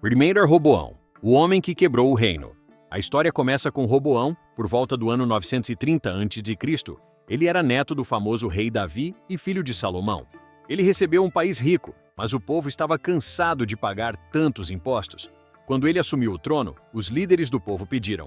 Primeiro é Roboão, o homem que quebrou o reino. A história começa com Roboão, por volta do ano 930 a.C. Ele era neto do famoso rei Davi e filho de Salomão. Ele recebeu um país rico, mas o povo estava cansado de pagar tantos impostos. Quando ele assumiu o trono, os líderes do povo pediram: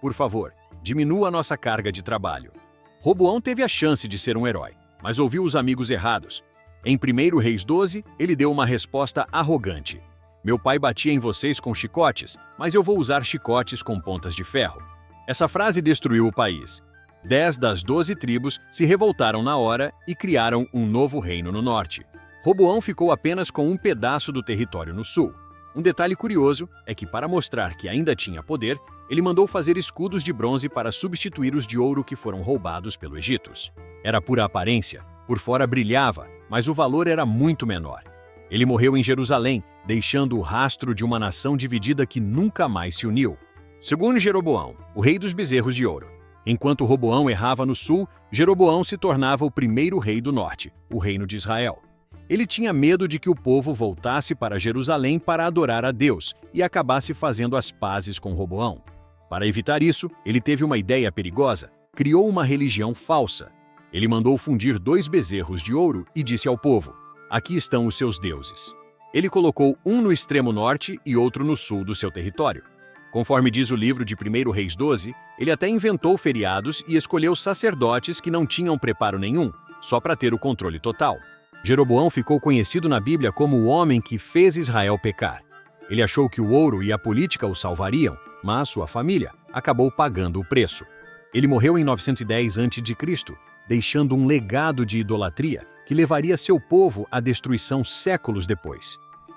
por favor, diminua a nossa carga de trabalho. Roboão teve a chance de ser um herói, mas ouviu os amigos errados. Em 1 Reis 12, ele deu uma resposta arrogante: meu pai batia em vocês com chicotes, mas eu vou usar chicotes com pontas de ferro. Essa frase destruiu o país. 10 das 12 tribos se revoltaram na hora e criaram um novo reino no norte. Roboão ficou apenas com um pedaço do território no sul. Um detalhe curioso é que, para mostrar que ainda tinha poder, ele mandou fazer escudos de bronze para substituir os de ouro que foram roubados pelos egípcios. Era pura aparência, por fora brilhava, mas o valor era muito menor. Ele morreu em Jerusalém, deixando o rastro de uma nação dividida que nunca mais se uniu. Segundo Jeroboão, o rei dos bezerros de ouro. Enquanto Roboão errava no sul, Jeroboão se tornava o primeiro rei do norte, o reino de Israel. Ele tinha medo de que o povo voltasse para Jerusalém para adorar a Deus e acabasse fazendo as pazes com Roboão. Para evitar isso, ele teve uma ideia perigosa: criou uma religião falsa. Ele mandou fundir 2 bezerros de ouro e disse ao povo: aqui estão os seus deuses. Ele colocou um no extremo norte e outro no sul do seu território. Conforme diz o livro de 1 Reis 12, ele até inventou feriados e escolheu sacerdotes que não tinham preparo nenhum, só para ter o controle total. Jeroboão ficou conhecido na Bíblia como o homem que fez Israel pecar. Ele achou que o ouro e a política o salvariam, mas sua família acabou pagando o preço. Ele morreu em 910 a.C., deixando um legado de idolatria que levaria seu povo à destruição séculos depois.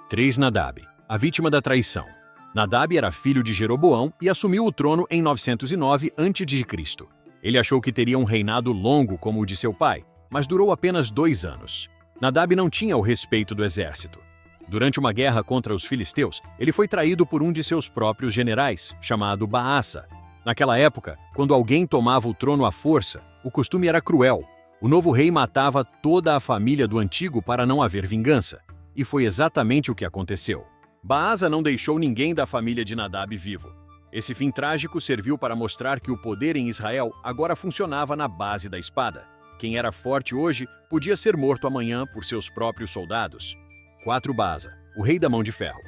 3. Nadab, a vítima da traição. Nadab era filho de Jeroboão e assumiu o trono em 909 a.C. Ele achou que teria um reinado longo como o de seu pai, mas durou apenas 2 anos. Nadab não tinha o respeito do exército. Durante uma guerra contra os filisteus, ele foi traído por um de seus próprios generais, chamado Baasa. Naquela época, quando alguém tomava o trono à força, o costume era cruel. O novo rei matava toda a família do antigo para não haver vingança. E foi exatamente o que aconteceu. Baasa não deixou ninguém da família de Nadab vivo. Esse fim trágico serviu para mostrar que o poder em Israel agora funcionava na base da espada. Quem era forte hoje podia ser morto amanhã por seus próprios soldados. 4. Baasa, o rei da mão de ferro.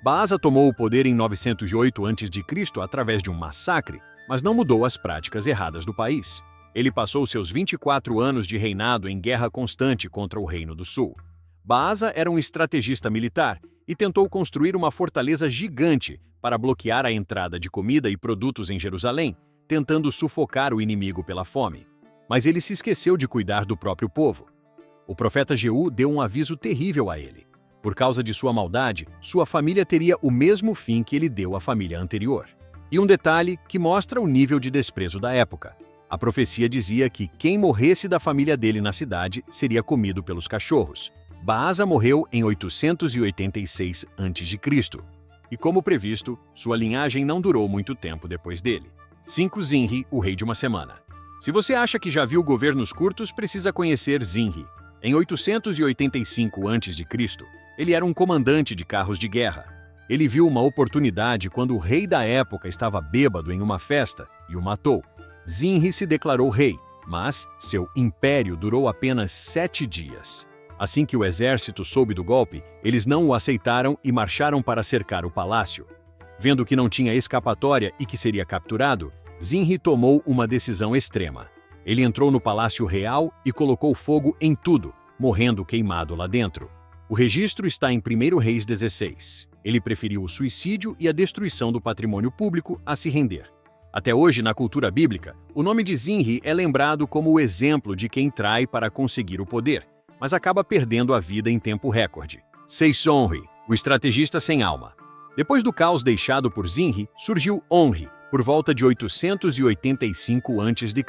Baasa tomou o poder em 908 a.C. através de um massacre, mas não mudou as práticas erradas do país. Ele passou seus 24 anos de reinado em guerra constante contra o Reino do Sul. Baasa era um estrategista militar e tentou construir uma fortaleza gigante para bloquear a entrada de comida e produtos em Jerusalém, tentando sufocar o inimigo pela fome. Mas ele se esqueceu de cuidar do próprio povo. O profeta Jeú deu um aviso terrível a ele. Por causa de sua maldade, sua família teria o mesmo fim que ele deu à família anterior. E um detalhe que mostra o nível de desprezo da época. A profecia dizia que quem morresse da família dele na cidade seria comido pelos cachorros. Baasa morreu em 886 a.C. E como previsto, sua linhagem não durou muito tempo depois dele. 5. Zinri, o rei de uma semana. Se você acha que já viu governos curtos, precisa conhecer Zinri. Em 885 a.C., ele era um comandante de carros de guerra. Ele viu uma oportunidade quando o rei da época estava bêbado em uma festa e o matou. Zinri se declarou rei, mas seu império durou apenas 7 dias. Assim que o exército soube do golpe, eles não o aceitaram e marcharam para cercar o palácio. Vendo que não tinha escapatória e que seria capturado, Zinri tomou uma decisão extrema. Ele entrou no palácio real e colocou fogo em tudo, morrendo queimado lá dentro. O registro está em 1 Reis 16. Ele preferiu o suicídio e a destruição do patrimônio público a se render. Até hoje, na cultura bíblica, o nome de Zinri é lembrado como o exemplo de quem trai para conseguir o poder, mas acaba perdendo a vida em tempo recorde. 6. Onri, o estrategista sem alma. Depois do caos deixado por Zinri, surgiu Onri, por volta de 885 a.C.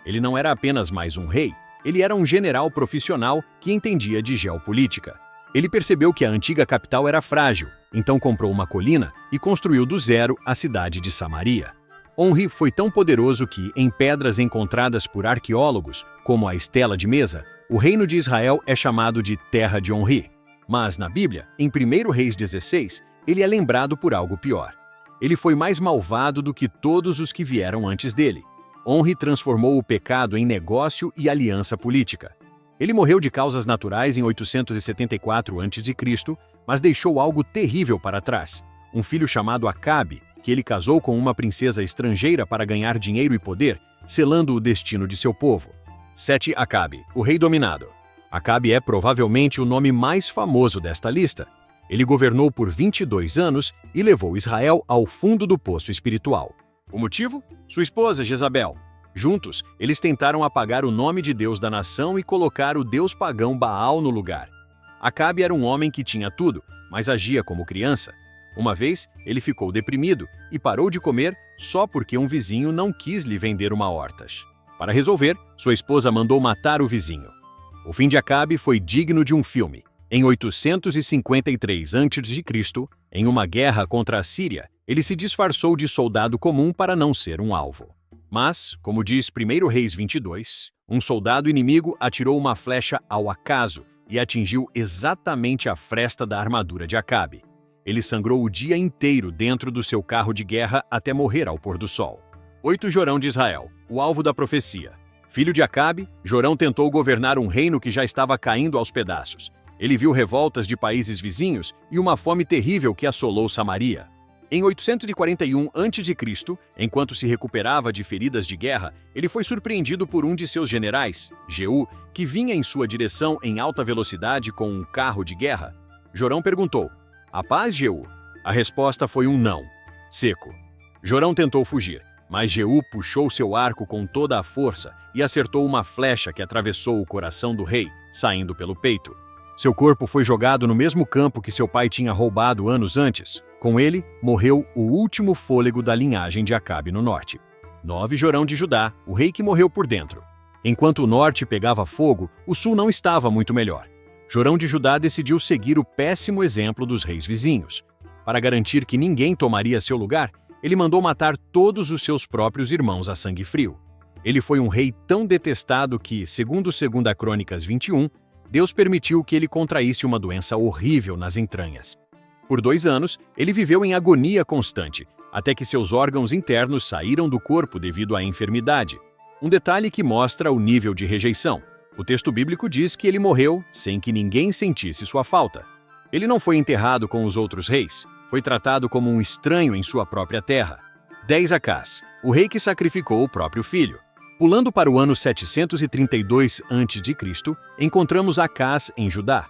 Ele não era apenas mais um rei, ele era um general profissional que entendia de geopolítica. Ele percebeu que a antiga capital era frágil, então comprou uma colina e construiu do zero a cidade de Samaria. Onri foi tão poderoso que, em pedras encontradas por arqueólogos, como a Estela de Mesa, o reino de Israel é chamado de Terra de Onri. Mas, na Bíblia, em 1 Reis 16, ele é lembrado por algo pior. Ele foi mais malvado do que todos os que vieram antes dele. Omri transformou o pecado em negócio e aliança política. Ele morreu de causas naturais em 874 a.C., mas deixou algo terrível para trás. Um filho chamado Acabe, que ele casou com uma princesa estrangeira para ganhar dinheiro e poder, selando o destino de seu povo. 7. Acabe, o rei dominado. Acabe é provavelmente o nome mais famoso desta lista. Ele governou por 22 anos e levou Israel ao fundo do poço espiritual. O motivo? Sua esposa, Jezabel. Juntos, eles tentaram apagar o nome de Deus da nação e colocar o deus pagão Baal no lugar. Acabe era um homem que tinha tudo, mas agia como criança. Uma vez, ele ficou deprimido e parou de comer só porque um vizinho não quis lhe vender uma hortas. Para resolver, sua esposa mandou matar o vizinho. O fim de Acabe foi digno de um filme. Em 853 a.C., em uma guerra contra a Síria, ele se disfarçou de soldado comum para não ser um alvo. Mas, como diz 1 Reis 22, um soldado inimigo atirou uma flecha ao acaso e atingiu exatamente a fresta da armadura de Acabe. Ele sangrou o dia inteiro dentro do seu carro de guerra até morrer ao pôr do sol. 8. Jorão de Israel, o alvo da profecia. Filho de Acabe, Jorão tentou governar um reino que já estava caindo aos pedaços. Ele viu revoltas de países vizinhos e uma fome terrível que assolou Samaria. Em 841 a.C., enquanto se recuperava de feridas de guerra, ele foi surpreendido por um de seus generais, Jeú, que vinha em sua direção em alta velocidade com um carro de guerra. Jorão perguntou: "A paz, Jeú?" A resposta foi um não, seco. Jorão tentou fugir, mas Jeú puxou seu arco com toda a força e acertou uma flecha que atravessou o coração do rei, saindo pelo peito. Seu corpo foi jogado no mesmo campo que seu pai tinha roubado anos antes. Com ele, morreu o último fôlego da linhagem de Acabe no norte. 9. Jorão de Judá, o rei que morreu por dentro. Enquanto o norte pegava fogo, o sul não estava muito melhor. Jorão de Judá decidiu seguir o péssimo exemplo dos reis vizinhos. Para garantir que ninguém tomaria seu lugar, ele mandou matar todos os seus próprios irmãos a sangue frio. Ele foi um rei tão detestado que, segundo 2 Crônicas 21, Deus permitiu que ele contraísse uma doença horrível nas entranhas. Por 2 anos, ele viveu em agonia constante, até que seus órgãos internos saíram do corpo devido à enfermidade. Um detalhe que mostra o nível de rejeição. O texto bíblico diz que ele morreu sem que ninguém sentisse sua falta. Ele não foi enterrado com os outros reis, foi tratado como um estranho em sua própria terra. 10. Acás, o rei que sacrificou o próprio filho. Pulando para o ano 732 a.C., encontramos Acás em Judá.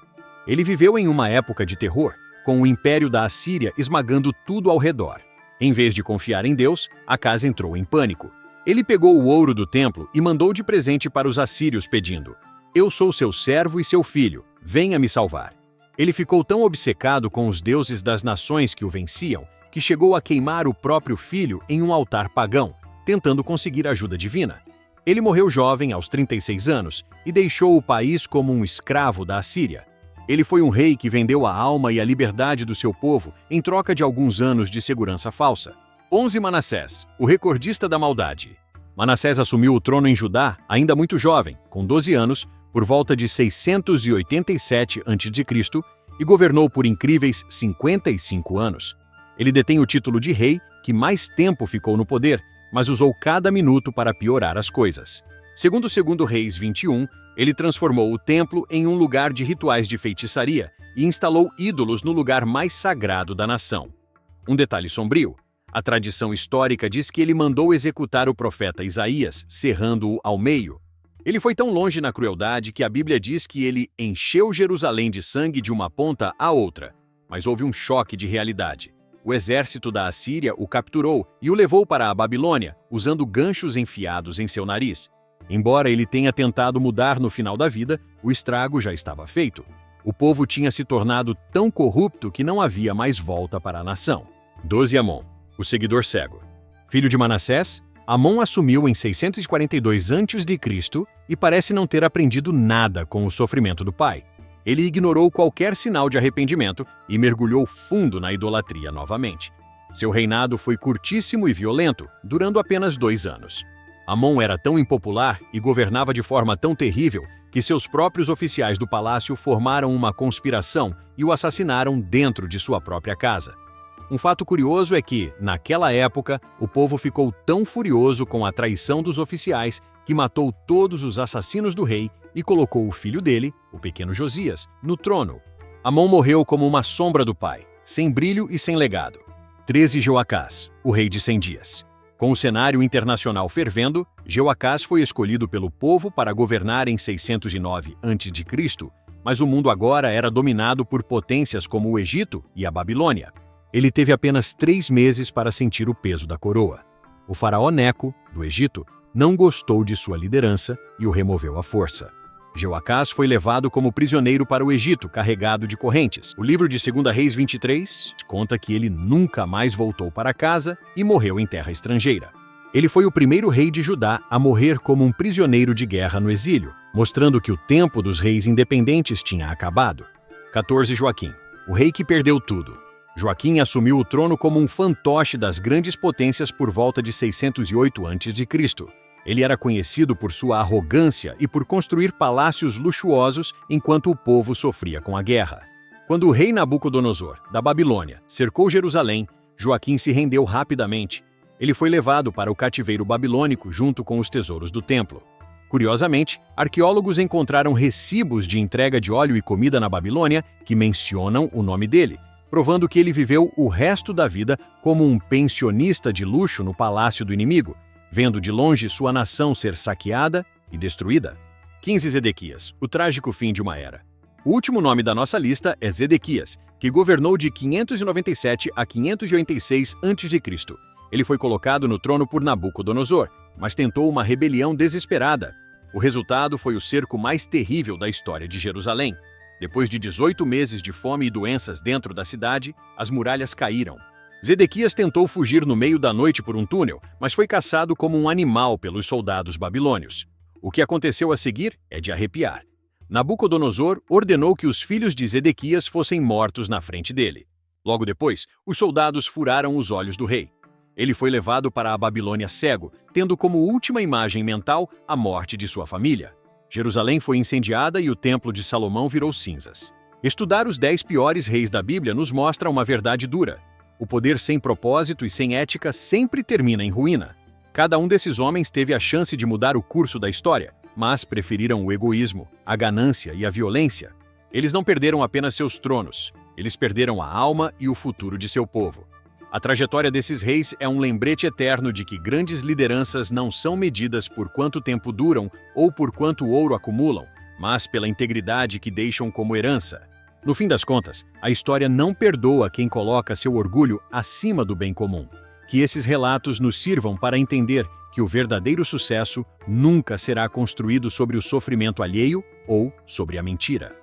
Ele viveu em uma época de terror, com o império da Assíria esmagando tudo ao redor. Em vez de confiar em Deus, Acás entrou em pânico. Ele pegou o ouro do templo e mandou de presente para os assírios pedindo: "Eu sou seu servo e seu filho, venha me salvar." Ele ficou tão obcecado com os deuses das nações que o venciam, que chegou a queimar o próprio filho em um altar pagão, tentando conseguir ajuda divina. Ele morreu jovem, aos 36 anos, e deixou o país como um escravo da Assíria. Ele foi um rei que vendeu a alma e a liberdade do seu povo em troca de alguns anos de segurança falsa. 11. Manassés, o recordista da maldade. Manassés assumiu o trono em Judá ainda muito jovem, com 12 anos, por volta de 687 a.C., e governou por incríveis 55 anos. Ele detém o título de rei que mais tempo ficou no poder, mas usou cada minuto para piorar as coisas. Segundo 2 Reis 21, ele transformou o templo em um lugar de rituais de feitiçaria e instalou ídolos no lugar mais sagrado da nação. Um detalhe sombrio: a tradição histórica diz que ele mandou executar o profeta Isaías, serrando-o ao meio. Ele foi tão longe na crueldade que a Bíblia diz que ele encheu Jerusalém de sangue de uma ponta à outra. Mas houve um choque de realidade. O exército da Assíria o capturou e o levou para a Babilônia, usando ganchos enfiados em seu nariz. Embora ele tenha tentado mudar no final da vida, o estrago já estava feito. O povo tinha se tornado tão corrupto que não havia mais volta para a nação. 12. Amon, o seguidor cego. Filho de Manassés, Amon assumiu em 642 a.C. e parece não ter aprendido nada com o sofrimento do pai. Ele ignorou qualquer sinal de arrependimento e mergulhou fundo na idolatria novamente. Seu reinado foi curtíssimo e violento, durando apenas 2 anos. Amon era tão impopular e governava de forma tão terrível que seus próprios oficiais do palácio formaram uma conspiração e o assassinaram dentro de sua própria casa. Um fato curioso é que, naquela época, o povo ficou tão furioso com a traição dos oficiais que matou todos os assassinos do rei e colocou o filho dele, o pequeno Josias, no trono. Amon morreu como uma sombra do pai, sem brilho e sem legado. 13 Jeoacás, o rei de 100 dias. Com o cenário internacional fervendo, Jeoacás foi escolhido pelo povo para governar em 609 a.C., mas o mundo agora era dominado por potências como o Egito e a Babilônia. Ele teve apenas 3 meses para sentir o peso da coroa. O faraó Neco, do Egito, não gostou de sua liderança e o removeu à força. Jeoacás foi levado como prisioneiro para o Egito, carregado de correntes. O livro de 2 Reis 23 conta que ele nunca mais voltou para casa e morreu em terra estrangeira. Ele foi o primeiro rei de Judá a morrer como um prisioneiro de guerra no exílio, mostrando que o tempo dos reis independentes tinha acabado. 14 Joaquim, o rei que perdeu tudo. Joaquim assumiu o trono como um fantoche das grandes potências por volta de 608 a.C. Ele era conhecido por sua arrogância e por construir palácios luxuosos enquanto o povo sofria com a guerra. Quando o rei Nabucodonosor, da Babilônia, cercou Jerusalém, Joaquim se rendeu rapidamente. Ele foi levado para o cativeiro babilônico junto com os tesouros do templo. Curiosamente, arqueólogos encontraram recibos de entrega de óleo e comida na Babilônia que mencionam o nome dele, provando que ele viveu o resto da vida como um pensionista de luxo no palácio do inimigo, vendo de longe sua nação ser saqueada e destruída. 15 Zedequias, o trágico fim de uma era. O último nome da nossa lista é Zedequias, que governou de 597 a 586 a.C. Ele foi colocado no trono por Nabucodonosor, mas tentou uma rebelião desesperada. O resultado foi o cerco mais terrível da história de Jerusalém. Depois de 18 meses de fome e doenças dentro da cidade, as muralhas caíram. Zedequias tentou fugir no meio da noite por um túnel, mas foi caçado como um animal pelos soldados babilônios. O que aconteceu a seguir é de arrepiar. Nabucodonosor ordenou que os filhos de Zedequias fossem mortos na frente dele. Logo depois, os soldados furaram os olhos do rei. Ele foi levado para a Babilônia cego, tendo como última imagem mental a morte de sua família. Jerusalém foi incendiada e o Templo de Salomão virou cinzas. Estudar os 10 piores reis da Bíblia nos mostra uma verdade dura. O poder sem propósito e sem ética sempre termina em ruína. Cada um desses homens teve a chance de mudar o curso da história, mas preferiram o egoísmo, a ganância e a violência. Eles não perderam apenas seus tronos, eles perderam a alma e o futuro de seu povo. A trajetória desses reis é um lembrete eterno de que grandes lideranças não são medidas por quanto tempo duram ou por quanto ouro acumulam, mas pela integridade que deixam como herança. No fim das contas, a história não perdoa quem coloca seu orgulho acima do bem comum. Que esses relatos nos sirvam para entender que o verdadeiro sucesso nunca será construído sobre o sofrimento alheio ou sobre a mentira.